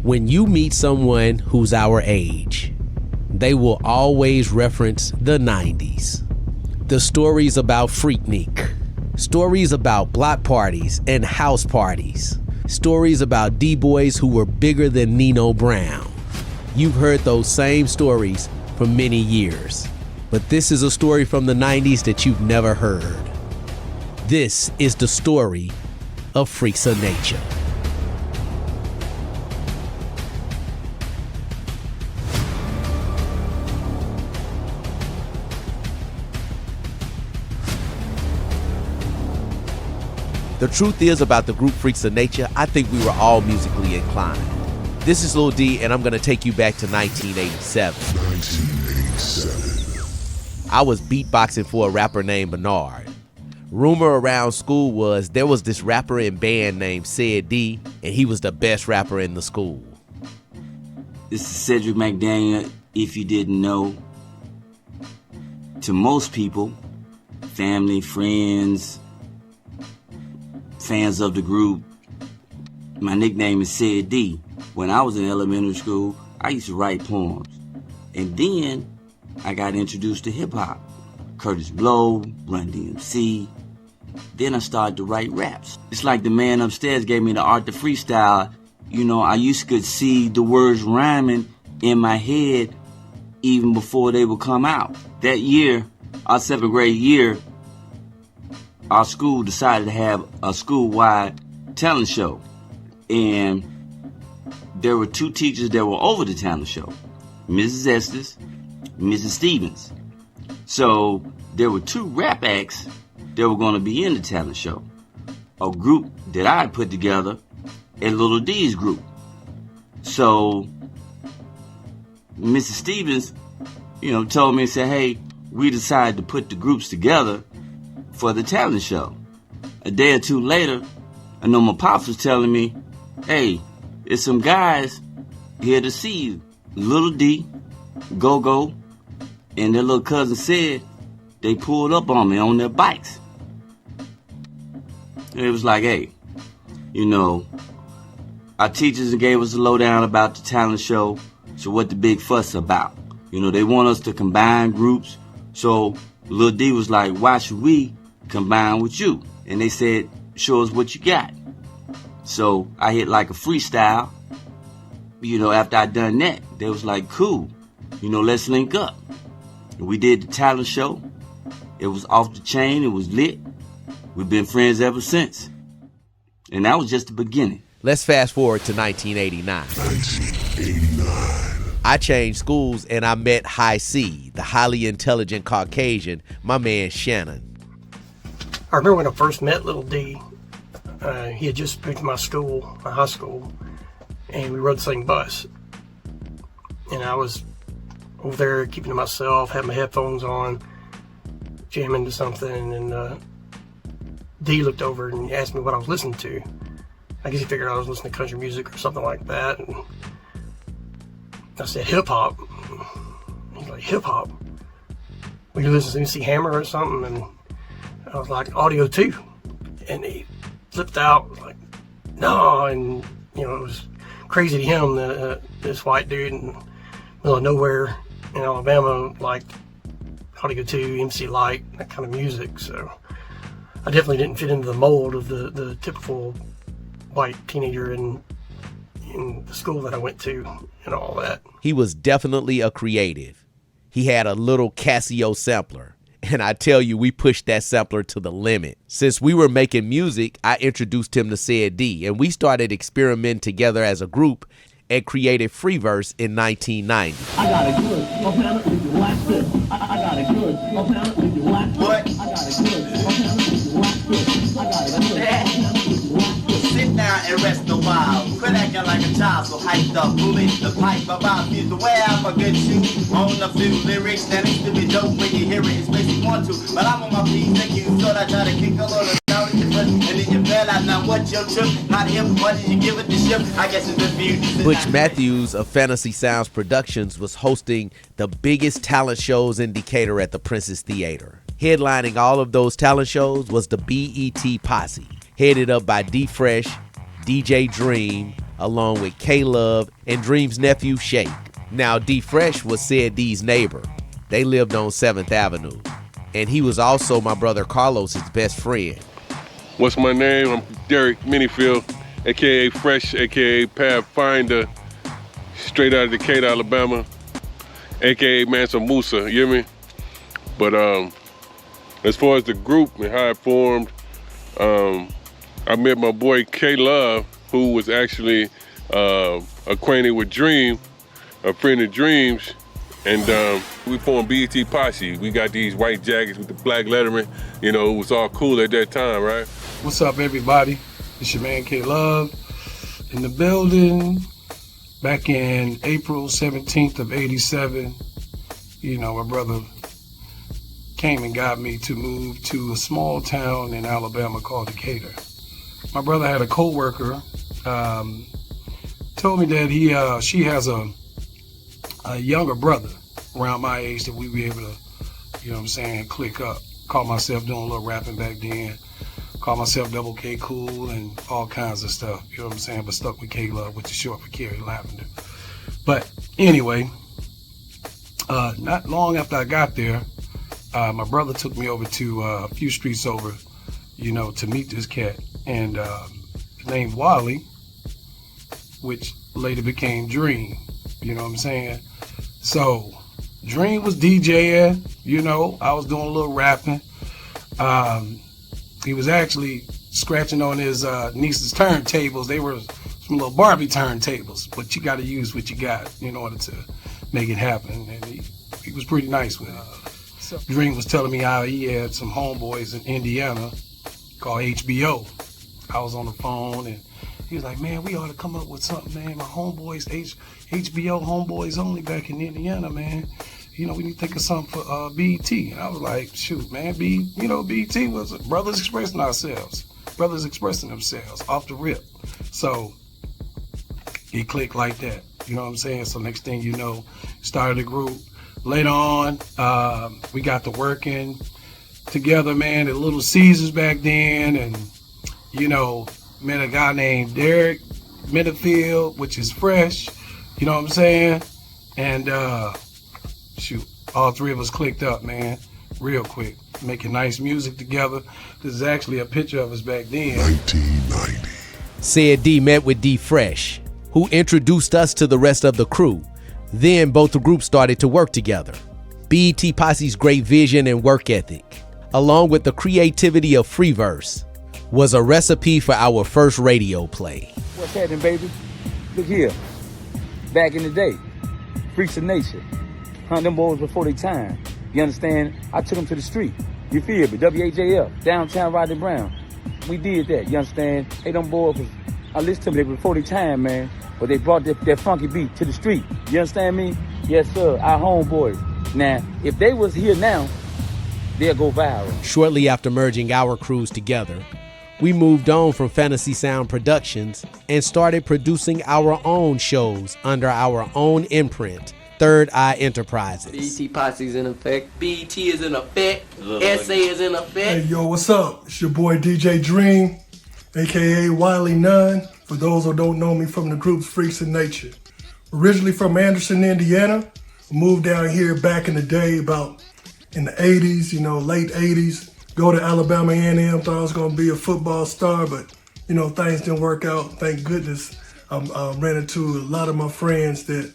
When you meet someone who's our age, they will always reference the 90s. The stories about Freaknik, stories about block parties and house parties, stories about D-boys who were bigger than Nino Brown. You've heard those same stories for many years, but this is a story from the 90s that you've never heard. This is the story of Freaks of Nature. The truth is about the group Freaks of Nature, I think we were all musically inclined. This is Lil D, and I'm going to take you back to 1987. 1987. I was beatboxing for a rapper named Bernard. Rumor around school was there was this rapper in band named Said D, and he was the best rapper in the school. This is Cedric McDaniel, if you didn't know. To most people, family, friends, fans of the group, my nickname is Said D. When I was in elementary school, I used to write poems. And then I got introduced to hip-hop. Curtis Blow, Run DMC. Then I started to write raps. It's like the man upstairs gave me the art to freestyle. You know, I used to see the words rhyming in my head even before they would come out. That year, our 7th grade year, our school decided to have a school-wide talent show. And there were 2 teachers that were over the talent show, Mrs. Estes, Mrs. Stevens. So there were 2 rap acts that were going to be in the talent show. A group that I had put together and Little D's group. So Mrs. Stevens, told me and said, hey, we decided to put the groups together for the talent show. A day or 2 later, I know my pops was telling me, hey, there's some guys here to see you. Little D, Go-Go, and their little cousin said they pulled up on me on their bikes. And it was like, hey, our teachers gave us a lowdown about the talent show, so what the big fuss about? They want us to combine groups, so Lil D was like, why should we combine with you? And they said, show us what you got. So I hit like a freestyle. After I done that, they was like, cool, let's link up. And we did the talent show. It was off the chain, it was lit. We've been friends ever since. And that was just the beginning. Let's fast forward to 1989. 1989. I changed schools and I met High C, the highly intelligent Caucasian, my man Shannon. I remember when I first met Little D, he had just moved to my high school, and we rode the same bus. And I was over there keeping to myself, had my headphones on, jamming to something, and D looked over and asked me what I was listening to. I guess he figured I was listening to country music or something like that. And I said, hip-hop. He's like, hip-hop? Were you listening to MC Hammer or something? And I was like, audio too. And he flipped out, like, no. And, it was crazy to him that this white dude in the middle of nowhere in Alabama liked audio too, MC Light, that kind of music. So I definitely didn't fit into the mold of the typical white teenager in the school that I went to and all that. He was definitely a creative. He had a little Casio sampler. And I tell you, we pushed that sampler to the limit. Since we were making music, I introduced him to Said D, and we started experimenting together as a group and created Freeverse in 1990. I got a good, watch this. I got a good, watch this. What? I got a good, watch this. I got a good, sit down and rest a while. Quit acting like a child, so hyped up, bully the pipe about music. The way I forget you on a few lyrics that needs to be dope when you hear it. It's basically want to, but I'm on my feet, thank you. So I try to kick a little down in your and then you fell out. Now what's your trip? Not him, what did you give it the ship? I guess it's the view. Butch Matthews of Fantasy Sounds Productions was hosting the biggest talent shows in Decatur at the Princess Theater. Headlining all of those talent shows was the BET Posse, headed up by D Fresh, DJ Dream, along with K-Love and Dream's nephew Shake. Now, D Fresh was Said D's neighbor. They lived on 7th Avenue. And he was also my brother Carlos's best friend. What's my name? I'm Derek Minifield, a.k.a. Fresh, a.k.a. Pathfinder, straight out of Decatur, Alabama, a.k.a. Mansa Musa, you hear me? But as far as the group and how it formed, I met my boy K-Love, who was actually acquainted with Dream, a friend of Dream's, and we formed BET Posse. We got these white jackets with the black lettering. You know, it was all cool at that time, right? What's up, everybody? It's your man K-Love in the building. Back in April 17th of 87, you know, my brother came and got me to move to a small town in Alabama called Decatur. My brother had a co-worker, told me that she has a younger brother around my age that we'd be able to, you know what I'm saying, click up. Call myself doing a little rapping back then. Call myself Double K Cool and all kinds of stuff, you know what I'm saying, but stuck with K-Love, which is short for Kerry Lavender. But anyway, not long after I got there, my brother took me over to a few streets over, you know, to meet this cat. And named Wally, which later became Dream, you know what I'm saying? So Dream was DJing, you know, I was doing a little rapping. He was actually scratching on his niece's turntables. They were some little Barbie turntables, but you got to use what you got in order to make it happen. And he was pretty nice with it. So Dream was telling me how he had some homeboys in Indiana called HBO. I was on the phone and he was like, man, we ought to come up with something, man. My homeboys, HBO homeboys only back in Indiana, man. You know, we need to think of something for BET. And I was like, shoot, man, BET was brothers expressing ourselves. Brothers expressing themselves off the rip. So it clicked like that. You know what I'm saying? So next thing you know, started a group. Later on, we got to working together, man, at Little Caesars back then. And, you know, met a guy named Derek Minifield, which is Fresh. You know what I'm saying? And, shoot, all three of us clicked up, man, real quick, making nice music together. This is actually a picture of us back then. 1990. Said D met with D Fresh, who introduced us to the rest of the crew. Then both the groups started to work together. BET Posse's great vision and work ethic, along with the creativity of Freeverse, was a recipe for our first radio play. What's happening, baby? Look here. Back in the day, Freaks of Nature. Hunt them boys before they time. You understand? I took them to the street. You feel me? WHAF, downtown Rodney Brown. We did that, you understand? Hey, them boys, I listened to them, they were before their time, man. But they brought that funky beat to the street. You understand me? Yes, sir, our homeboys. Now, if they was here now, they'll go viral. Shortly after merging our crews together, we moved on from Fantasy Sound Productions and started producing our own shows under our own imprint, Third Eye Enterprises. BET Posse's in effect. BET is in effect. SA is in effect. Hey, yo, what's up? It's your boy DJ Dream, a.k.a. Wiley Nunn, for those who don't know me from the group Freaks of Nature. Originally from Anderson, Indiana. Moved down here back in the day, about in the 80s, you know, late 80s. Go to Alabama A&M, thought I was going to be a football star, but, you know, things didn't work out. Thank goodness. I ran into a lot of my friends that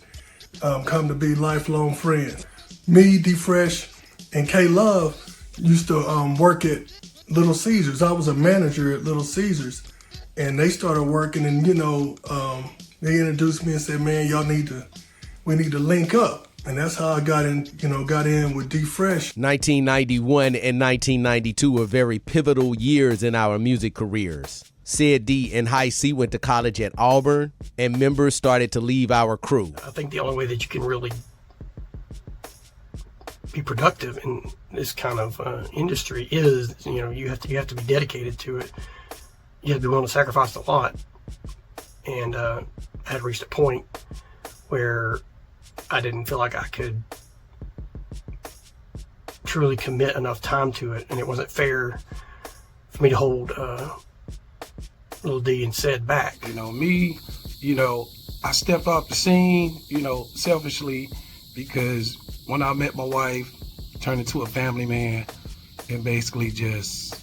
come to be lifelong friends. Me, D Fresh, and K-Love used to work at Little Caesars. I was a manager at Little Caesars, and they started working, and you know, they introduced me and said, "Man, we need to link up." And that's how I got in with D Fresh. 1991 and 1992 were very pivotal years in our music careers. Said D and High C went to college at Auburn, and members started to leave our crew. I think the only way that you can really be productive in this kind of industry is, you know, you have to be dedicated to it. You have to be willing to sacrifice a lot. And I had reached a point where I didn't feel like I could truly commit enough time to it, and it wasn't fair for me to hold Lil D and said back. You know, me, you know, I stepped off the scene, you know, selfishly, because when I met my wife, turned into a family man, and basically just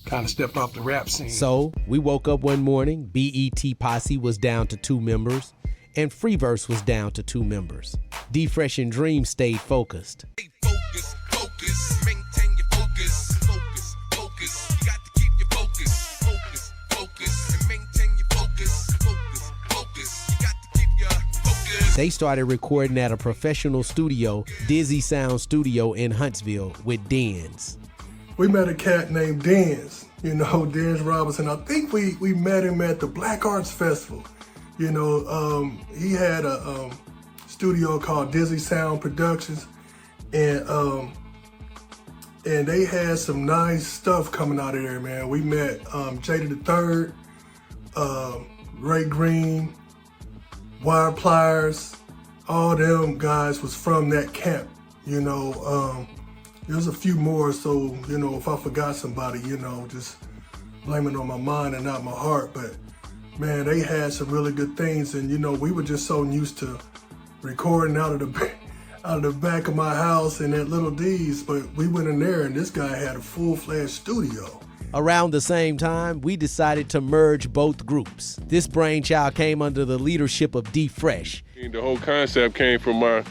kind of stepped off the rap scene. So we woke up one morning, BET Posse was down to 2 members, and Freeverse was down to 2 members. D Fresh and Dream stayed focused. Focus, focus, maintain your focus. Focus, focus, you got to keep your focus. Focus, focus, and maintain your focus. Focus, focus, you got to keep your focus. They started recording at a professional studio, Dizzy Sound Studio in Huntsville, with Dens. We met a cat named Dens, you know, Dens Robinson. I think we met him at the Black Arts Festival. You know, he had a studio called Dizzy Sound Productions, and they had some nice stuff coming out of there, man. We met Jada the Third, Ray Green, Wire Pliers, all them guys was from that camp, you know. There's a few more, so, you know, if I forgot somebody, you know, just blame it on my mind and not my heart. But, man, they had some really good things. And, you know, we were just so used to recording out of the back of my house and at Little D's. But we went in there, and this guy had a full-fledged studio. Around the same time, we decided to merge both groups. This brainchild came under the leadership of D Fresh. The whole concept came from my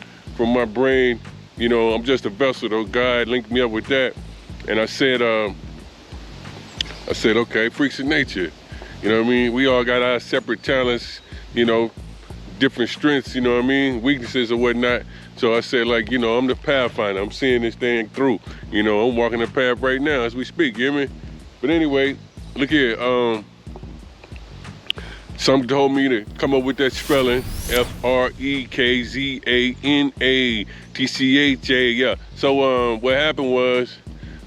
brain. You know, I'm just a vessel, though. God linked me up with that. And I said, okay, freaks of nature. You know what I mean? We all got our separate talents, you know, different strengths, you know what I mean? Weaknesses or whatnot. So I said, like, you know, I'm the pathfinder. I'm seeing this thing through. You know, I'm walking the path right now as we speak, you hear me? But anyway, look here. Some told me to come up with that spelling, FREKZANATCHA, yeah. So what happened was,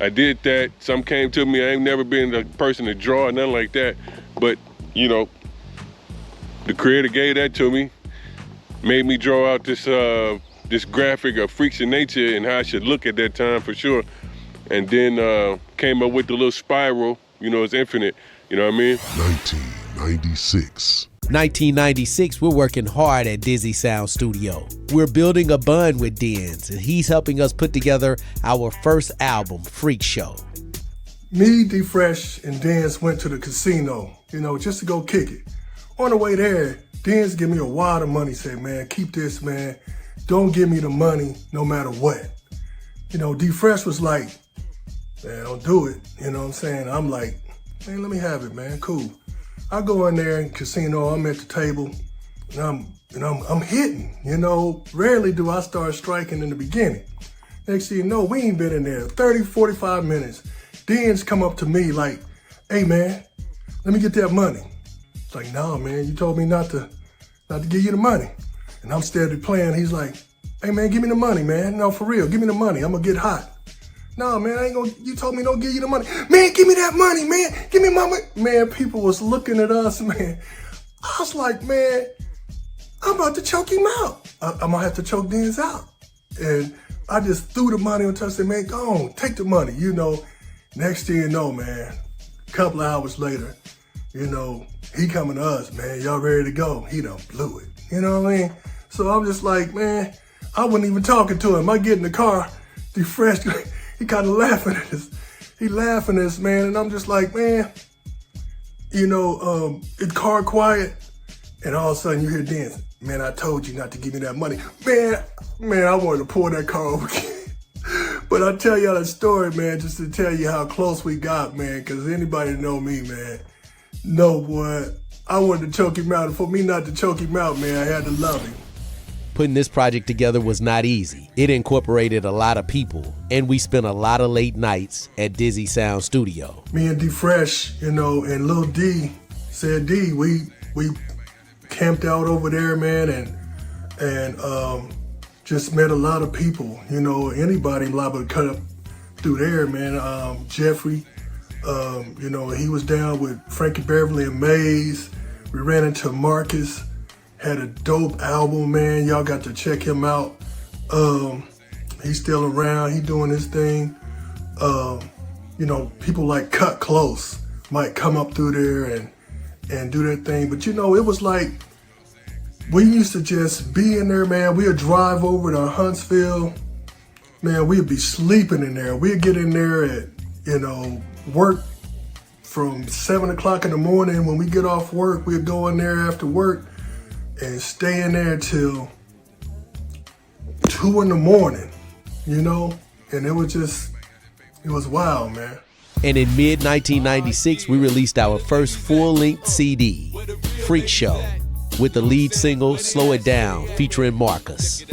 I did that. Some came to me. I ain't never been the person to draw, nothing like that. But, you know, the creator gave that to me, made me draw out this this graphic of Freaks of Nature and how I should look at that time for sure. And then came up with the little spiral, you know, it's infinite, you know what I mean? 1996. 1996, we're working hard at Dizzy Sound Studio. We're building a bond with Dens, and he's helping us put together our first album, Freak Show. Me, D Fresh, and Dens went to the casino, you know, just to go kick it. On the way there, Dens gave me a wad of money, said, man, keep this, man. Don't give me the money no matter what. You know, D Fresh was like, man, don't do it. You know what I'm saying? I'm like, man, let me have it, man, cool. I go in there in casino, I'm at the table, and I'm hitting, you know. Rarely do I start striking in the beginning. Next thing you know, we ain't been in there 30, 45 minutes. Dens come up to me like, hey man, let me get that money. It's like, nah, man, you told me not to give you the money. And I'm steady playing. He's like, hey man, give me the money, man. No, for real, give me the money. I'm gonna get hot. No, man, I ain't gonna, you told me don't give you the money. Man, give me that money, man. Give me my money. Man, people was looking at us, man. I was like, man, I'm about to choke him out. I'm gonna have to choke Dens out. And I just threw the money on top and said, man, go on, take the money, you know. Next thing you know, man, a couple of hours later, you know, he coming to us, man, y'all ready to go? He done blew it, you know what I mean? So I'm just like, man, I wasn't even talking to him. I get in the car, D Fresh, he kind of laughing at us. He laughing at us, man, and I'm just like, man, you know, it's car quiet, and all of a sudden you hear Dens, man, I told you not to give me that money. Man, I wanted to pull that car over. But I tell y'all that story, man, just to tell you how close we got, man, because anybody that know me, man, know what, I wanted to choke him out. And for me not to choke him out, man, I had to love him. Putting this project together was not easy. It incorporated a lot of people, and we spent a lot of late nights at Dizzy Sound Studio. Me and D Fresh, you know, and Lil D said, D, we camped out over there, man, and just met a lot of people, you know, anybody liable to cut up through there, man. Jeffrey, you know, he was down with Frankie Beverly and Maze. We ran into Marcus, had a dope album, man. Y'all got to check him out. He's still around, he doing his thing. You know, people like Cut Close might come up through there and do that thing. But you know, it was like, we used to just be in there, man. We'd drive over to Huntsville. Man, we'd be sleeping in there. We'd get in there at, you know, work from 7 o'clock in the morning. When we get off work, we'd go in there after work and stay in there till 2 in the morning, you know? And it was wild, man. And in mid-1996, we released our first full-length CD, Freak Show, with the lead single, Slow It Down, featuring Marcus.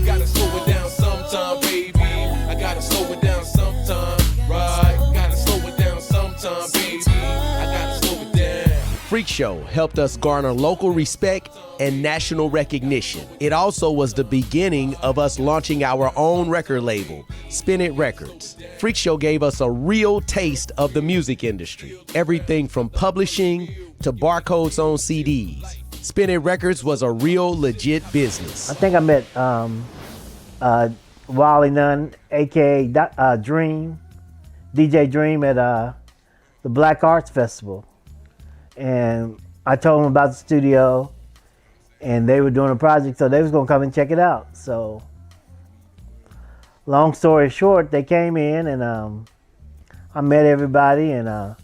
Gotta slow it down sometime, baby. I gotta slow it down sometime, right? Gotta slow it down sometime, baby. I gotta slow it down. Freak Show helped us garner local respect and national recognition. It also was the beginning of us launching our own record label, Spin It Records. Freak Show gave us a real taste of the music industry. Everything from publishing to barcodes on CDs. Spin It Records was a real legit business. I think I met Wally Nunn, aka Dream, DJ Dream at the Black Arts Festival. And I told them about the studio, and they were doing a project, so they was gonna come and check it out. So, long story short, they came in and I met everybody, and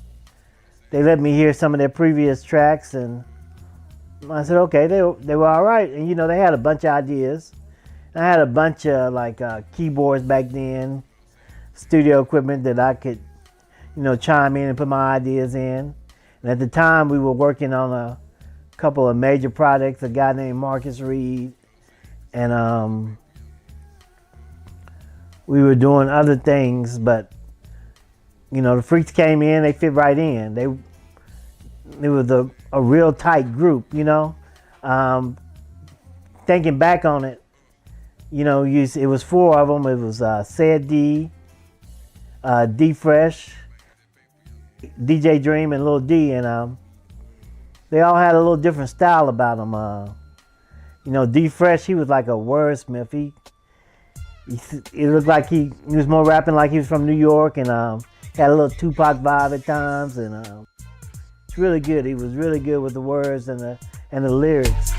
they let me hear some of their previous tracks, and I said, okay, they were all right. And you know, they had a bunch of ideas. I had a bunch of like keyboards back then, studio equipment that I could, you know, chime in and put my ideas in. And at the time, we were working on a couple of major projects, a guy named Marcus Reed, and we were doing other things, but you know, the Freaks came in, they fit right in. It was a real tight group, you know. Thinking back on it, you know, it was 4 of them. It was Said D, D Fresh, DJ Dream, and Lil D, and they all had a little different style about them. You know, D Fresh, he was like a wordsmith. It looked like he was more rapping like he was from New York, and had a little Tupac vibe at times, and it's really good. He was really good with the words and the lyrics.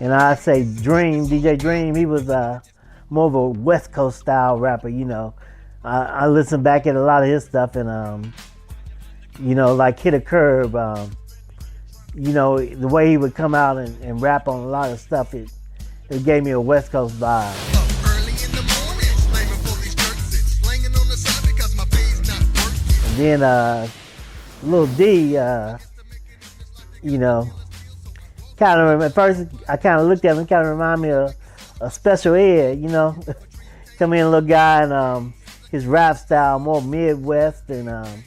And I say Dream, DJ Dream, he was more of a West Coast style rapper, you know. I listened back at a lot of his stuff, and you know, like Hit a Curb, you know, the way he would come out and rap on a lot of stuff, it gave me a West Coast vibe. And then Lil D, you know, kind of, at first I kind of looked at him, kind of reminded me of a Special Ed, you know. Come in, little guy, and his rap style more Midwest, and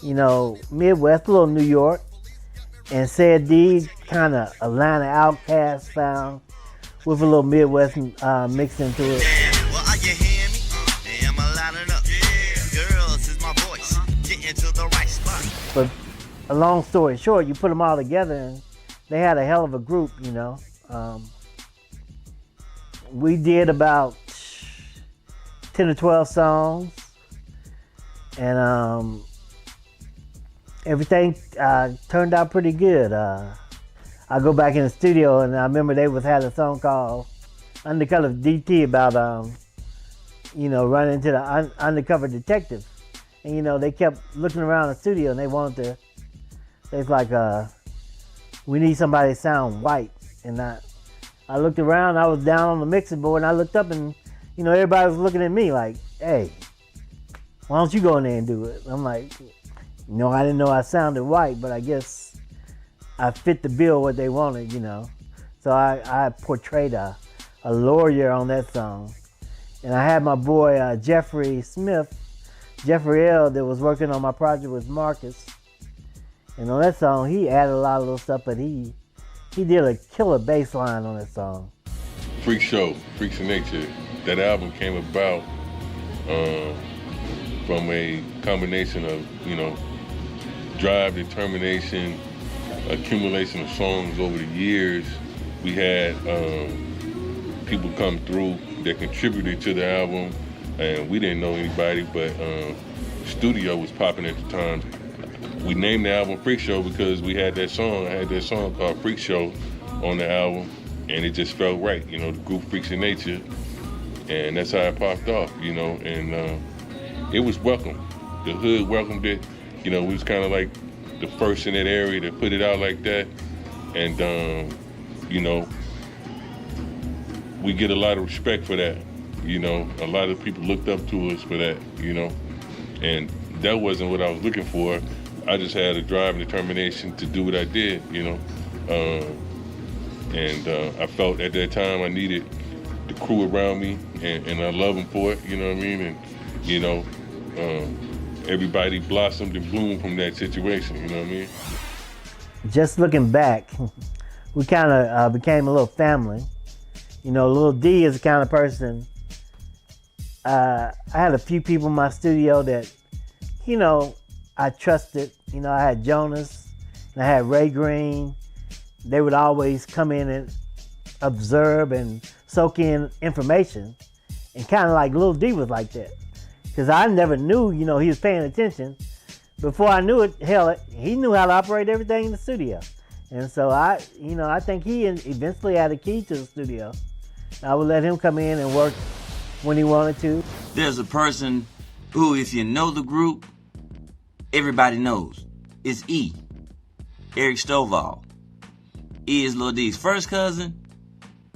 you know, Midwest, a little New York. And Said D, kind of Atlanta Outcast sound with a little Midwest mixed into it. Well, are you hearing me? Am I lining up? Girls is my voice. Get into the right spot. But a long story short, you put them all together, and they had a hell of a group, you know. We did about 10 or 12 songs, and everything turned out pretty good. I go back in the studio, and I remember they had a song called Undercover DT about, you know, running into the undercover detective. And, you know, they kept looking around the studio, and they was like, we need somebody to sound white. And I looked around, I was down on the mixing board, and I looked up, and, you know, everybody was looking at me like, hey, why don't you go in there and do it? I'm like, you know, I didn't know I sounded white, but I guess I fit the bill what they wanted, you know. So I portrayed a lawyer on that song. And I had my boy Jeffrey Smith, Jeffrey L, that was working on my project with Marcus. And on that song, he added a lot of little stuff, but he did a killer bass line on that song. Freak Show, Freaks of Nature, that album came about from a combination of, you know, drive, determination, accumulation of songs over the years We had people come through that contributed to the album, and we didn't know anybody, but studio was popping at the time. We named the album Freak Show because we had that song. I had that song called Freak Show on the album, and it just felt right, you know, the group Freaks in Nature, and that's how it popped off, you know, and it was welcome. The hood welcomed it. You know, we was kind of like the first in that area to put it out like that, and you know, we get a lot of respect for that. You know, a lot of people looked up to us for that, you know, and that wasn't what I was looking for. I just had a drive and determination to do what I did, you know, and I felt at that time I needed the crew around me, and I love them for it, you know what I mean, and, you know, everybody blossomed and bloomed from that situation, you know what I mean? Just looking back, we kind of became a little family. You know, Lil D is the kind of person, I had a few people in my studio that, you know, I trusted. You know, I had Jonas and I had Ray Green. They would always come in and observe and soak in information, and kind of like Lil D was like that. Because I never knew, you know, he was paying attention. Before I knew it, hell, he knew how to operate everything in the studio. And so I think he eventually had a key to the studio. I would let him come in and work when he wanted to. There's a person who, if you know the group, everybody knows. It's E, Eric Stovall. E is Lil D's first cousin,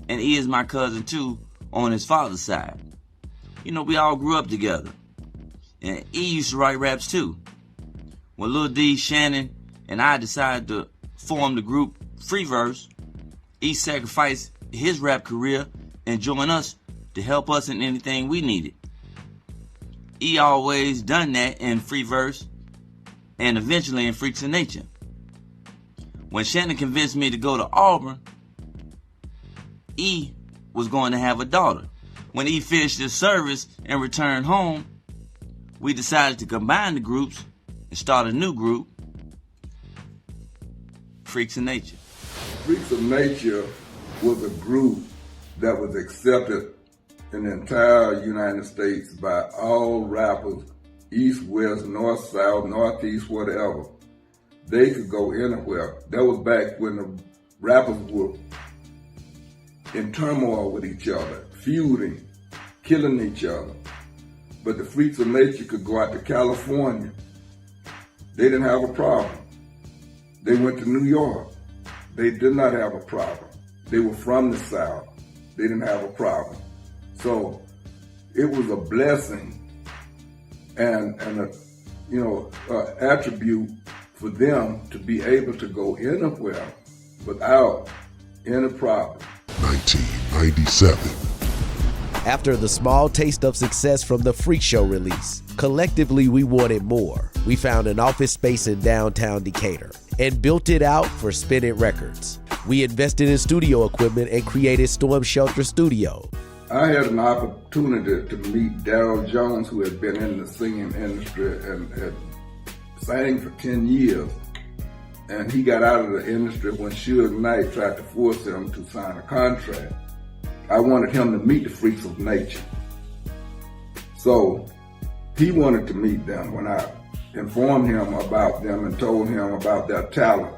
and E is my cousin too on his father's side. You know, we all grew up together. And E used to write raps too. When Lil D, Shannon, and I decided to form the group Freeverse, E sacrificed his rap career and joined us to help us in anything we needed. E always done that in Freeverse and eventually in Freaks in Nature. When Shannon convinced me to go to Auburn, E was going to have a daughter. When E finished his service and returned home, we decided to combine the groups and start a new group, Freaks in Nature. Freaks of Nature was a group that was accepted in the entire United States by all rappers, east, west, north, south, northeast, whatever. They could go anywhere. That was back when the rappers were in turmoil with each other, feuding, killing each other. But the Freaks of Nature could go out to California. They didn't have a problem. They went to New York. They did not have a problem. They were from the South. They didn't have a problem. So it was a blessing and a, you know, attribute for them to be able to go anywhere without any problem. 1997. After the small taste of success from the Freak Show release, collectively we wanted more. We found an office space in downtown Decatur and built it out for Spin It Records. We invested in studio equipment and created Storm Shelter Studio. I had an opportunity to meet Daryl Jones, who had been in the singing industry and had sang for 10 years. And he got out of the industry when Suge Knight tried to force him to sign a contract. I wanted him to meet the Freaks of Nature. So he wanted to meet them when I informed him about them and told him about their talent.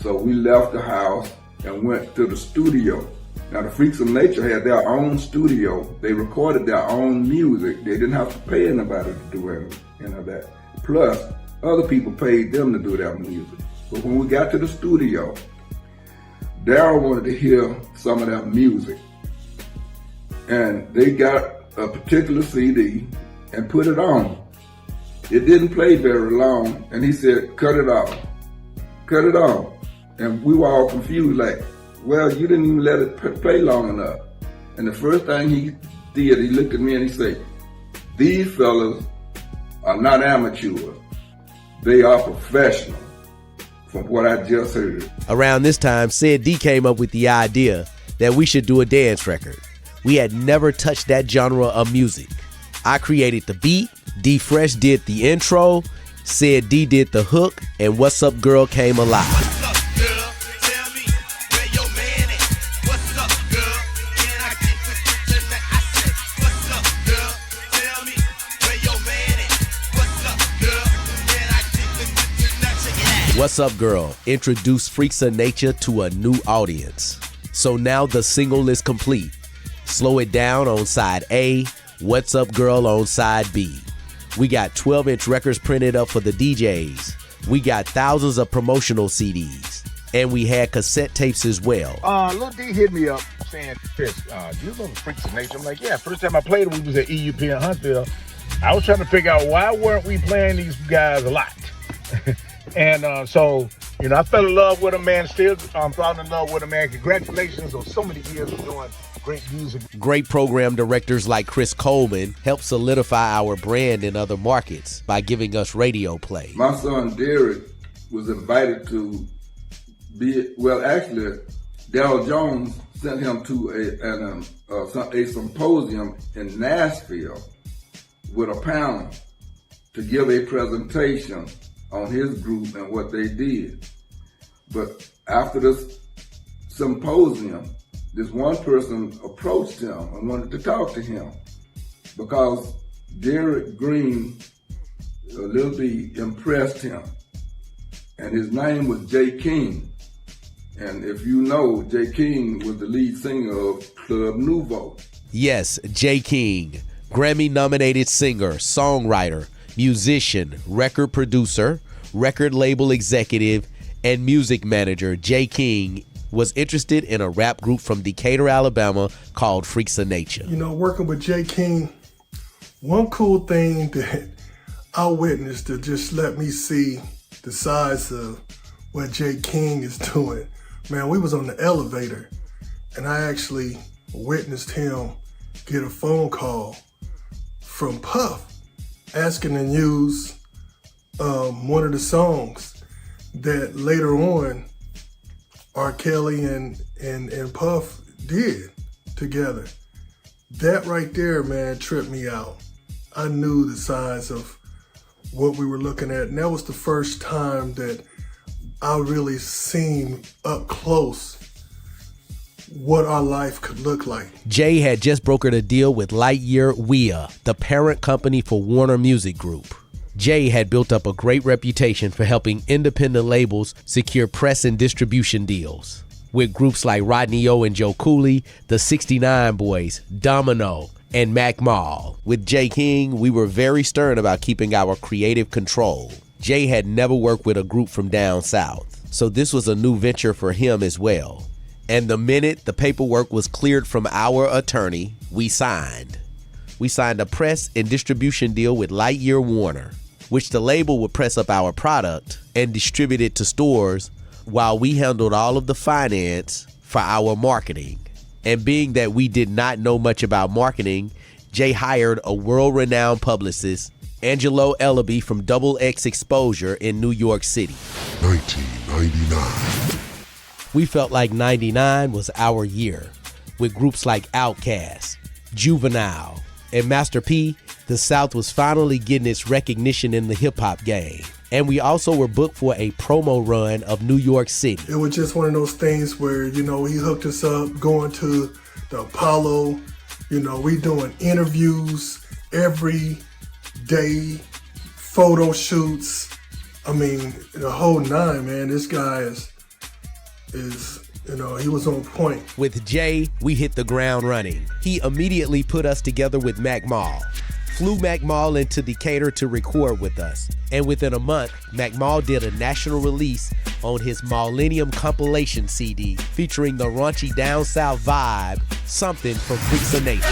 So we left the house and went to the studio. Now the Freaks of Nature had their own studio. They recorded their own music. They didn't have to pay anybody to do any of that. Plus, other people paid them to do their music. But when we got to the studio, Daryl wanted to hear some of their music. And they got a particular CD and put it on. It didn't play very long, and he said, cut it off. Cut it off. And we were all confused, like, well, you didn't even let it play long enough. And the first thing he did, he looked at me and he said, these fellas are not amateurs. They are professional, from what I just heard. Around this time, Sid D came up with the idea that we should do a dance record. We had never touched that genre of music. I created the beat, D Fresh did the intro, Sid D did the hook, and What's Up Girl came alive. What's Up Girl introduced Freaks of Nature to a new audience. So now the single is complete. Slow It Down on side A, What's Up Girl on side B. We got 12-inch records printed up for the DJs. We got thousands of promotional CDs. And we had cassette tapes as well. Lil D hit me up saying, Chris, do you know the Freaks of Nature? I'm like, yeah, first time I played it, we was at EUP in Huntsville. I was trying to figure out why weren't we playing these guys a lot? And so, you know, I fell in love with them, man. Still falling in love with them, man. Congratulations on so many years of doing great music. Great program directors like Chris Coleman helped solidify our brand in other markets by giving us radio play. My son Derek was invited to be, well, actually, Daryl Jones sent him to a symposium in Nashville with a panel to give a presentation on his group and what they did. But after this symposium, this one person approached him and wanted to talk to him because Derek Green, Lil D, impressed him. And his name was Jay King. And if you know, Jay King was the lead singer of Club Nouveau. Yes, Jay King, Grammy-nominated singer, songwriter, musician, record producer, record label executive, and music manager. Jay King was interested in a rap group from Decatur, Alabama called Freaks of Nature. You know, working with Jay King, one cool thing that I witnessed to just let me see the size of what Jay King is doing. Man, we was on the elevator and I actually witnessed him get a phone call from Puff asking to use one of the songs that later on R. Kelly and Puff did together. That right there, man, tripped me out. I knew the size of what we were looking at, and that was the first time that I really seen up close what our life could look like. Jay had just brokered a deal with Lightyear WEA, the parent company for Warner Music Group. Jay had built up a great reputation for helping independent labels secure press and distribution deals with groups like Rodney O and Joe Cooley, the 69 Boys, Domino, and Mac Mall. With Jay King, we were very stern about keeping our creative control. Jay had never worked with a group from down south, so this was a new venture for him as well. And the minute the paperwork was cleared from our attorney, we signed. We signed a press and distribution deal with Lightyear Warner, which the label would press up our product and distribute it to stores while we handled all of the finance for our marketing. And being that we did not know much about marketing, Jay hired a world-renowned publicist, Angelo Ellaby from Double X Exposure in New York City. 1999. We felt like 99 was our year. With groups like Outkast, Juvenile, and Master P, the South was finally getting its recognition in the hip-hop game. And we also were booked for a promo run of New York City. It was just one of those things where, you know, he hooked us up going to the Apollo. You know, we doing interviews every day, photo shoots. I mean, the whole nine, man. This guy is you know, he was on point. With Jay, we hit the ground running. He immediately put us together with Mac Mall. Flew Mac Mall into Decatur to record with us. And within a month, Mac Mall did a national release on his Millennium compilation CD featuring the raunchy down south vibe, Something from Freaks of Nature.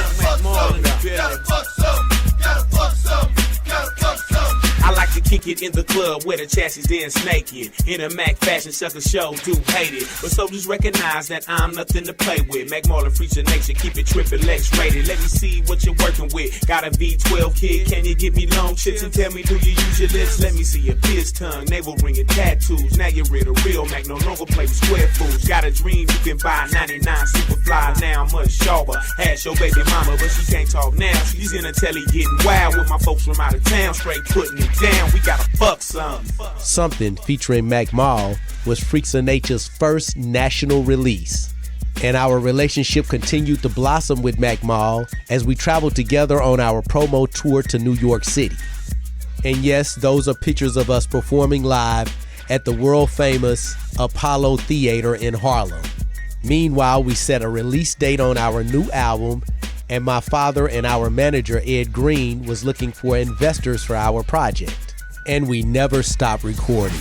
I like to kick it in the club where the chassis dance naked. In a Mac fashion, sucker show, do hate it. But so just recognize that I'm nothing to play with. Mac Mall and Freaks of Nature, keep it triple X rated. Let me see what you're working with. Got a V12 kid, can you give me long shits and tell me, do you use your lips? Let me see your pierce tongue, navel ring and tattoos. Now you're in a real Mac, no longer play with square fools. Got a dream you can buy 99 Superfly, now I'm much sharper. Ask your baby mama, but she can't talk now. She's in a telly getting wild with my folks from out of town, straight putting it down. We gotta fuck some. Something featuring Mac Mall was Freaks of Nature's first national release. And our relationship continued to blossom with Mac Mall as we traveled together on our promo tour to New York City. And yes, those are pictures of us performing live at the world-famous Apollo Theater in Harlem. Meanwhile, we set a release date on our new album, and my father and our manager, Ed Green, was looking for investors for our project. And we never stopped recording.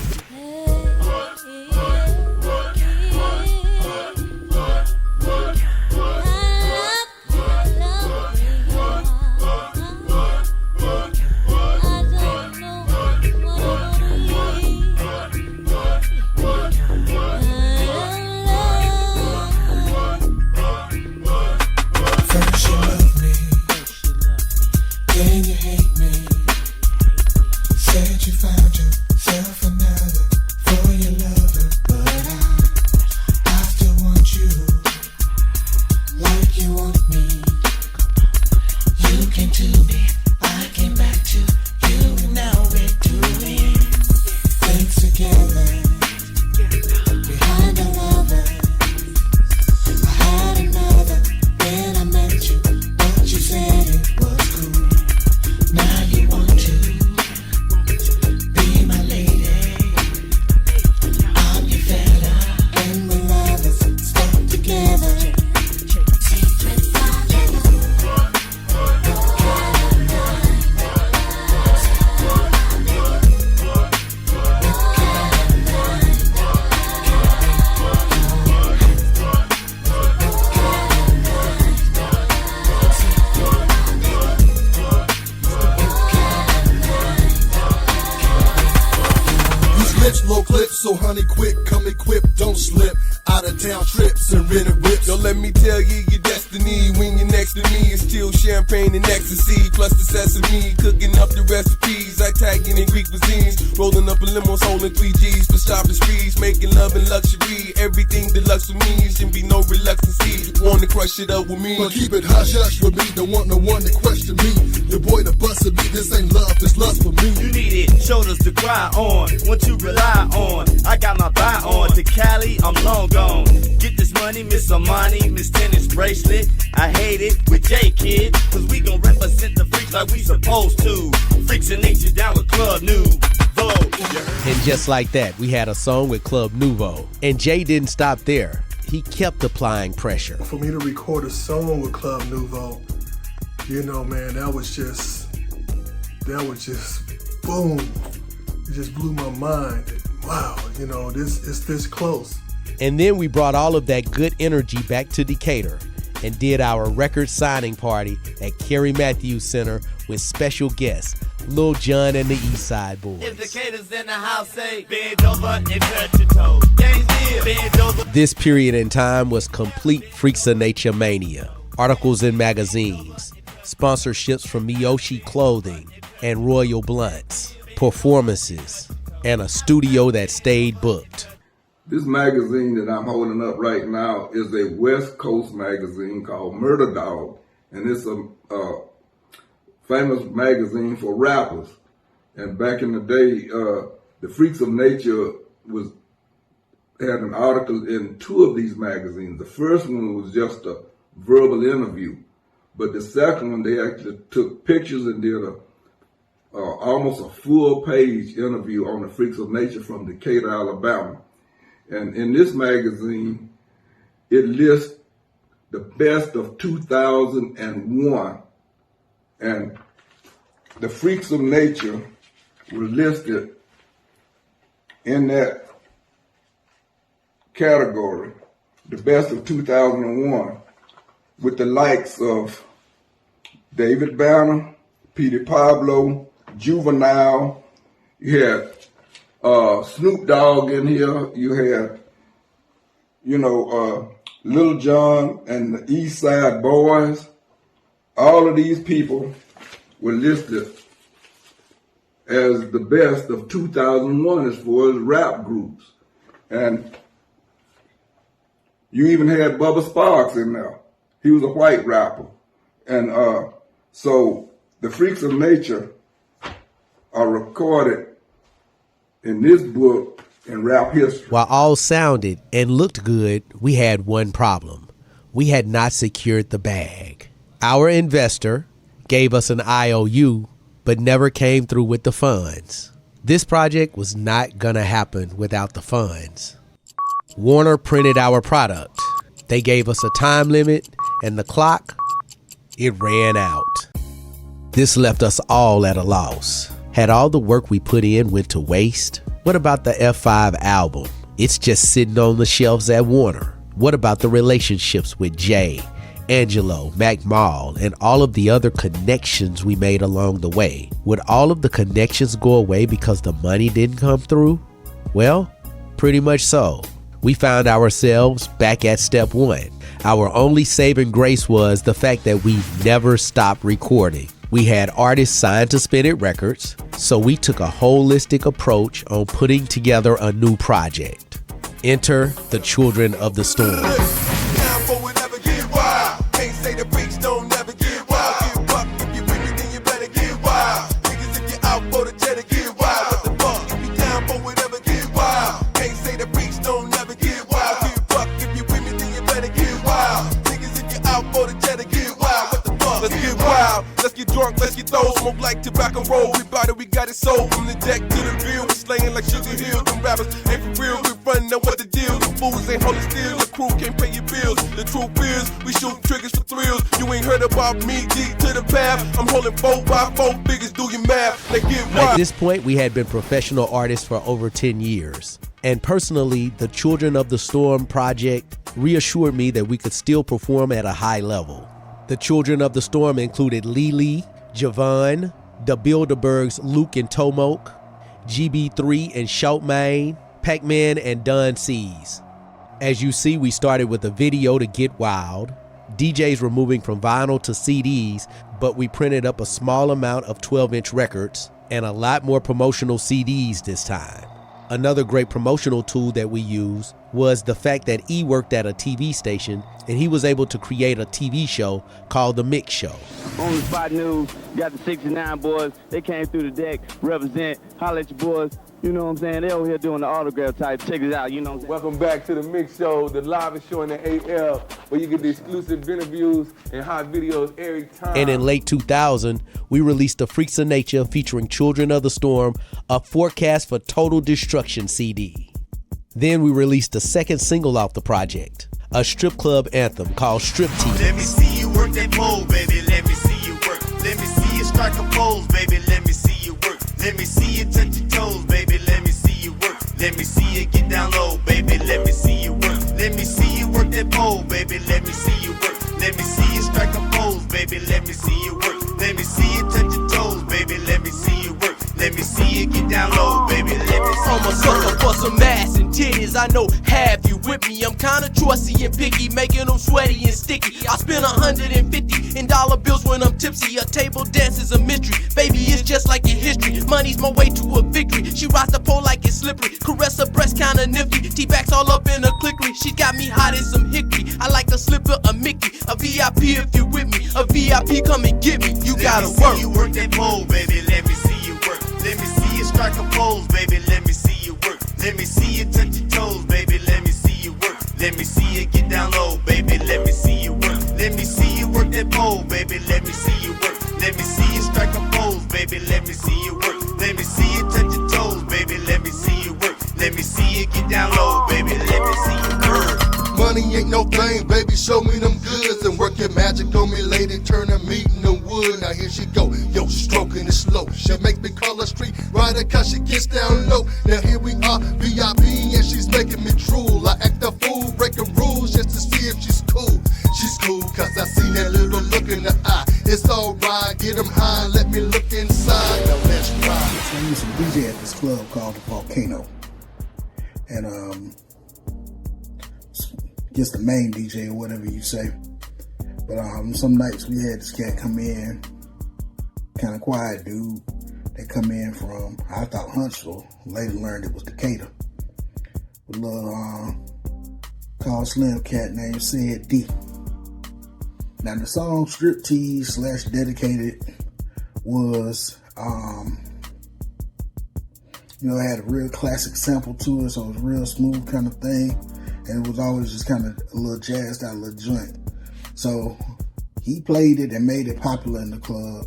So honey, quick, come equipped, don't slip. Out of town trips and rented whips. Yo, let me tell you your destiny. When you're next to me, it's still champagne and ecstasy. Plus the sesame, cooking up the recipes. I tagging in Greek cuisines. Rolling up a limo, holding 3 G's for shopping sprees. Making love and luxury. Everything deluxe for me. Shouldn't be no reluctancy. Want to crush it up with me. But keep it hush hush with me. Don't want no one to question me. Your boy the bust of me. This ain't love, this lust for me. You need it, shoulders to cry on. What you rely on. I got my buy on. To Cali, I'm long gone. Get this money, Miss Armani, Miss Tennis Bracelet. I hate it with J Kid, cause we gon' represent the freaks like we supposed to. Freaks in nature down with Club Nouveau. And just like that, we had a song with Club Nouveau. And Jay didn't stop there. He kept applying pressure. For me to record a song with Club Nouveau, you know, man, that was just boom. It just blew my mind. Wow, you know, it's this close. And then we brought all of that good energy back to Decatur and did our record signing party at Kerry Matthews Center with special guests, Lil Jon and the East Side Boys. If Decatur's in the house, say, bend over and touch your toes. Bend over. This period in time was complete Freaks of Nature mania. Articles in magazines, sponsorships from Miyoshi Clothing and Royal Blunts, performances, and a studio that stayed booked. This magazine that I'm holding up right now is a West Coast magazine called Murder Dog, and it's a famous magazine for rappers. And back in the day, the Freaks of Nature had an article in 2 of these magazines. The first one was just a verbal interview, but the second one, they actually took pictures and did almost a full-page interview on the Freaks of Nature from Decatur, Alabama. And in this magazine, it lists the best of 2001. And the Freaks of Nature were listed in that category, the best of 2001, with the likes of David Banner, Petey Pablo, Juvenile. You had Snoop Dogg in here. You had, Lil Jon and the East Side Boys. All of these people were listed as the best of 2001 as far as rap groups. And you even had Bubba Sparks in there. He was a white rapper. And so the Freaks of Nature are recorded in this book in rap history. While all sounded and looked good, we had one problem. We had not secured the bag. Our investor gave us an IOU, but never came through with the funds. This project was not gonna happen without the funds. Warner printed our product. They gave us a time limit, and the clock, it ran out. This left us all at a loss. Had all the work we put in went to waste? What about the F5 album? It's just sitting on the shelves at Warner. What about the relationships with Jay, Angelo, Mac Mall, and all of the other connections we made along the way? Would all of the connections go away because the money didn't come through? Well, pretty much so. We found ourselves back at step one. Our only saving grace was the fact that we've never stopped recording. We had artists signed to Spin It Records, so we took a holistic approach on putting together a new project. Enter the Children of the Storm. Drunk, let's get those, smoke like tobacco roll. We bought it, we got it sold. From the deck to the real, we slaying like Sugar Hill. Them rappers ain't for real, we running, know what the deal. The fools ain't holding still, the crew can't pay your bills. The truth is, we shoot triggers for thrills. You ain't heard about me, deep to the path. I'm holding 4x4 figures, do your math. They get wild. At this point, we had been professional artists for over 10 years. And personally, the Children of the Storm project reassured me that we could still perform at a high level. The Children of the Storm included Lily, Javon, the Bilderbergs Luke and Tomoke, GB3 and Shoutmain, Pac-Man and Don C's. As you see, we started with a video to Get Wild. DJs were moving from vinyl to CDs, but we printed up a small amount of 12-inch records and a lot more promotional CDs this time. Another great promotional tool that we used was the fact that E worked at a TV station and he was able to create a TV show called The Mix Show. On the spot news, got the 69 boys. They came through the deck, represent, holla at your boys. You know what I'm saying? They over here doing the autograph type. Check it out, you know what I'm saying? Welcome back to The Mix Show, the live show in the AL, where you get the exclusive interviews and hot videos every time. And in late 2000, we released The Freaks of Nature featuring Children of the Storm, a forecast for total destruction CD. Then we released the second single off the project, a strip club anthem called Striptease. Let me see you work that pole, baby. Let me see you work. Let me see you strike a pose, baby. Let me see you work. Let me see you touch your toes, baby. Let me see you work. Let me see you get down low, baby. Let me see you work. Let me see you work that pole, baby. Let me see you work. Let me see you strike a pose, baby. Let me see you work. Let me see you touch your toes, baby. Let me see you work. Let me see you get down low, baby. Let me see I'm a sucker for some ass and titties. I know have you with me. I'm kinda choicy and picky, making them sweaty and sticky. I spend $150 in dollar bills when I'm tipsy. A table dance is a mystery. Baby, it's just like in history. Money's my way to a victory. She rides the pole like it's slippery. Caress her breast kinda nifty. T-backs all up in her clickery. She got me hot as some hickory. I like a slipper, a Mickey. A VIP if you with me. A VIP come and get me. You gotta work. Let me see you work that pole, baby. Let me see you work. Let me see you strike a pose, baby. Let me see you work. Let me see you touch your toes, baby. Let me see you work. Let me see you get down low, baby. Let me see you work. Let me see you work that pole, baby. Let me see you work. Let me see you strike a pose, baby. Let me see you work. Let me see you touch your toes, baby. Let me see you work. Let me see you get down low, baby. Let me see you work. Money ain't no thing, baby, show me them goods and work your magic on me, lady, turn a meat into wood. Now here she go, yo, stroking it slow. She make me call her street rider cause she gets down low. Now here we are, VIP, and she's making me drool. I act a fool, breaking rules just to see if she's cool. She's cool cause I see that little look in her eye. It's alright, get them high, let me look inside. Now let's ride. I used to DJ at this club called The Volcano. And just the main DJ or whatever you say. But some nights we had this cat come in, kind of quiet dude. They come in from, I thought Huntsville, later learned it was Decatur. A little tall slim cat named Sid D. Now the song Striptease / Dedicated was, it had a real classic sample to it, so it was a real smooth kind of thing. And it was always just kind of a little jazzed out, a little joint. So he played it and made it popular in the club.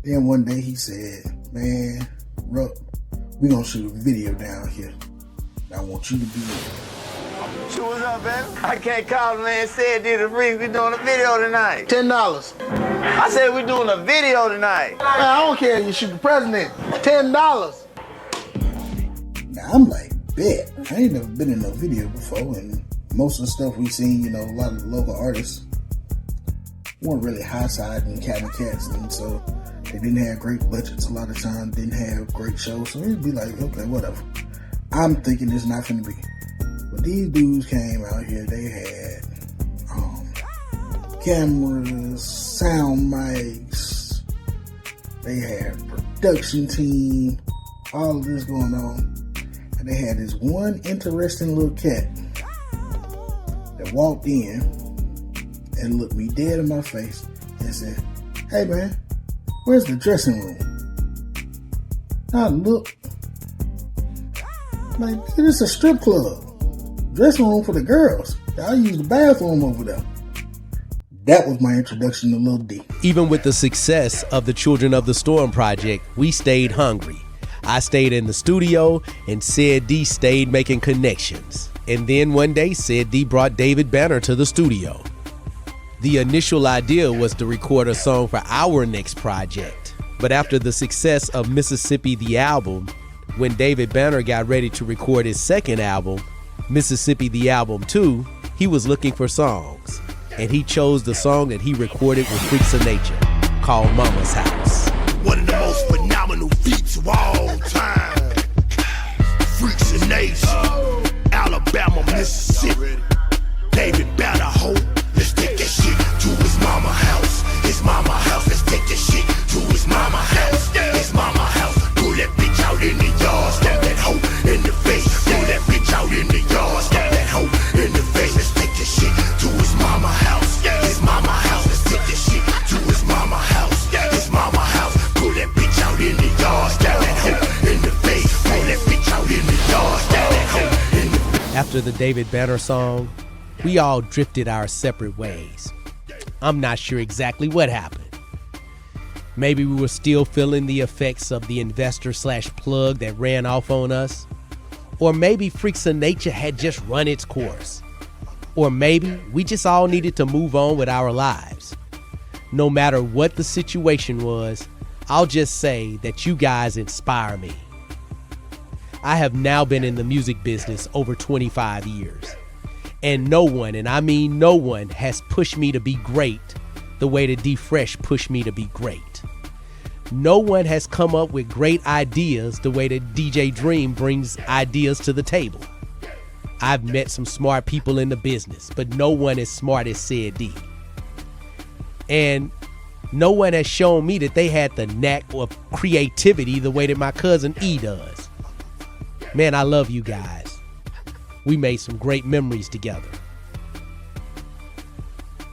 Then one day he said, man, Ruck, We're gonna shoot a video down here. I want you to be in it. So what's up, baby? I can't call the man said did a free. We doing a video tonight. $10. I said we doing a video tonight. Man, I don't care. You shoot the president. $10. Now I'm like, bet. I ain't never been in no video before, and most of the stuff we seen, you know, a lot of the local artists weren't really high side and cabinet cats, and so they didn't have great budgets a lot of times, didn't have great shows, so it'd be like, okay, whatever. I'm thinking it's not finna be. But these dudes came out here, they had cameras, sound mics, they had production team, all of this going on. And they had this one interesting little cat that walked in and looked me dead in my face and said, "Hey man, where's the dressing room?" I looked like, this is a strip club. Dressing room for the girls. I use the bathroom over there. That was my introduction to Lil D. Even with the success of the Children of the Storm project, we stayed hungry. I stayed in the studio, and Sid D stayed making connections. And then one day, Sid D brought David Banner to the studio. The initial idea was to record a song for our next project. But after the success of Mississippi the Album, when David Banner got ready to record his second album, Mississippi the Album 2, he was looking for songs. And he chose the song that he recorded with Freaks of Nature, called Mama's House. One of the most phenomenal feats of all time. Freaks of Nature, Alabama, Mississippi. David Banner, ho, let's take that shit to his mama house. His mama house, let's take that shit to his mama house. His mama house, pull that bitch out in the yard, stab that hoe in the face. Pull that bitch out in the yard, stab that hoe in the face. Let's take that shit to his mama house. His mama house, let's take that shit to his mama house. His mama house, pull that bitch out in the yard, stab that hoe in the face. Pull that bitch out in the yard, stab that hoe in the face. After the David Banner song, we all drifted our separate ways. I'm not sure exactly what happened. Maybe we were still feeling the effects of the investor/plug that ran off on us. Or maybe Freaks of Nature had just run its course. Or maybe we just all needed to move on with our lives. No matter what the situation was, I'll just say that you guys inspire me. I have now been in the music business over 25 years. And no one, and I mean no one, has pushed me to be great the way that D Fresh pushed me to be great. No one has come up with great ideas the way that DJ Dream brings ideas to the table. I've met some smart people in the business, but no one as smart as Sid D. And no one has shown me that they had the knack of creativity the way that my cousin E does. Man, I love you guys. We made some great memories together.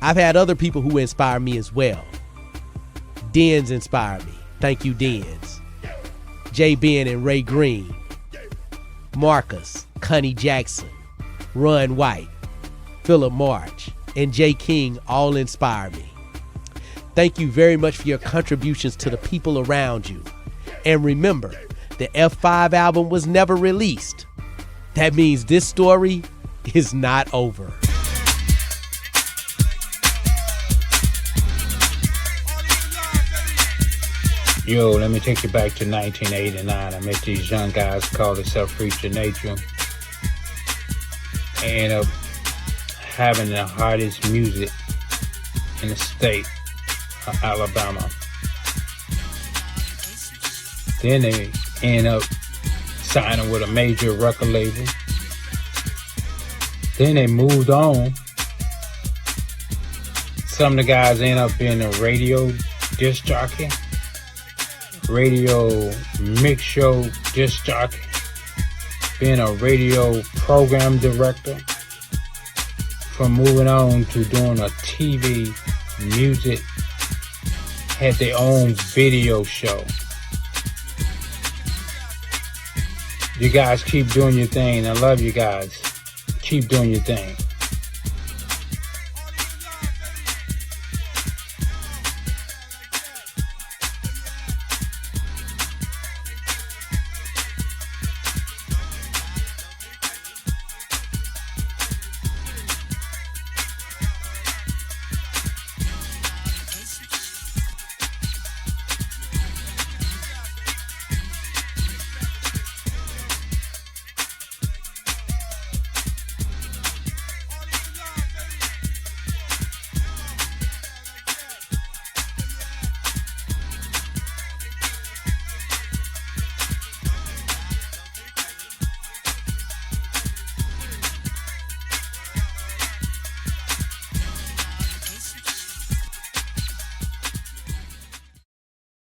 I've had other people who inspire me as well. Dens inspire me. Thank you, Dens. J. Ben and Ray Green. Marcus, Connie Jackson, Ron White, Philip March, and Jay King all inspire me. Thank you very much for your contributions to the people around you. And remember, the F5 album was never released. That means this story is not over. Yo, let me take you back to 1989. I met these young guys called themselves Freaks of Nature. They ended up having the hardest music in the state of Alabama. Then they end up signing with a major record label. Then they moved on. Some of the guys end up being a radio disc jockey, radio mix show disc jockey, being a radio program director, from moving on to doing a TV music, had their own video show. You guys keep doing your thing. I love you guys. Keep doing your thing.